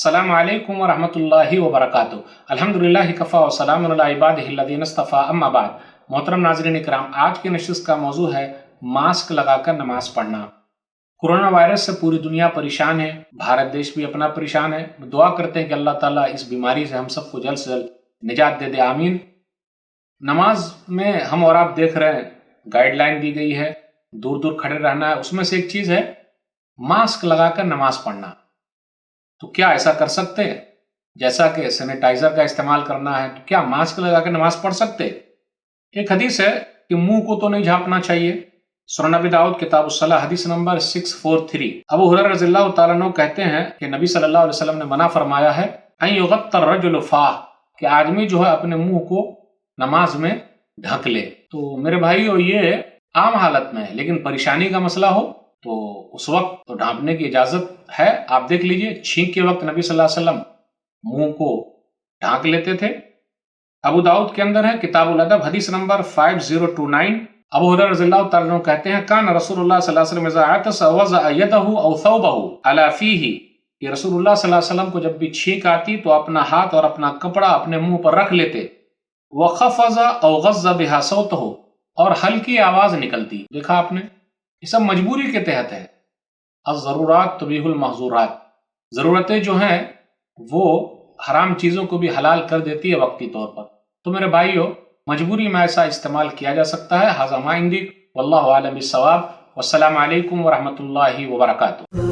السلام علیکم ورحمۃ اللہ وبرکاتہ۔ الحمدللہ کفا وسلام علی عبادہ الذین اصطفیٰ، اما بعد۔ محترم ناظرین اکرام، آج کی نشست کا موضوع ہے ماسک لگا کر نماز پڑھنا۔ کورونا وائرس سے پوری دنیا پریشان ہے، بھارت دیش بھی اپنا پریشان ہے۔ دعا کرتے ہیں کہ اللہ تعالیٰ اس بیماری سے ہم سب کو جلد سے جلد نجات دے دے، آمین۔ نماز میں ہم اور آپ دیکھ رہے ہیں گائیڈ لائن دی گئی ہے، دور دور کھڑے رہنا ہے۔ اس میں سے ایک چیز ہے ماسک لگا کر نماز پڑھنا۔ تو کیا ایسا کر سکتے ہیں؟ جیسا کہ سینیٹائزر کا استعمال کرنا ہے، تو کیا ماسک لگا کر نماز پڑھ سکتے؟ ایک حدیث ہے کہ منہ کو تو نہیں جھانپنا چاہیے۔ سنن ابی داؤد کتاب الصلاۃ حدیث نمبر 643۔ ابو ہریرہ رضی اللہ تعالیٰ عنہ کہتے ہیں کہ نبی صلی اللہ علیہ وسلم نے منع فرمایا ہے ان یغطی الرجل فاہ، کہ آدمی جو ہے اپنے منہ کو نماز میں ڈھک لے۔ تو میرے بھائیو، یہ عام حالت میں ہے، لیکن پریشانی کا مسئلہ ہو تو اس وقت تو ڈھانپنے کی اجازت ہے۔ آپ دیکھ لیجئے، چھینک کے وقت نبی صلی اللہ علیہ وسلم منہ کو ڈھانک لیتے تھے۔ ابو داؤد کے اندر ہے کتاب الادب حدیث نمبر 5029۔ ابو ہریرہ رضی اللہ تعالیٰ عنہ کہتے ہیں کان رسول اللہ صلی اللہ علیہ وسلم اذا عطس وضع یدہ او ثوبہ علی فیہ، کہ رسول اللہ صلی اللہ علیہ وسلم کو جب بھی چھینک آتی تو اپنا ہاتھ اور اپنا کپڑا اپنے منہ پر رکھ لیتے۔ وخفض او غض بہا صوتہ، اور ہلکی آواز نکلتی۔ دیکھا آپ نے، یہ سب مجبوری کے تحت ہے۔ الضرورات تبیح المحظورات، ضرورتیں جو ہیں وہ حرام چیزوں کو بھی حلال کر دیتی ہے وقتی طور پر۔ تو میرے بھائیو، مجبوری میں ایسا استعمال کیا جا سکتا ہے۔ ھذا ما عندی واللہ اعلم بالصواب، والسلام علیکم ورحمۃ اللہ وبرکاتہ۔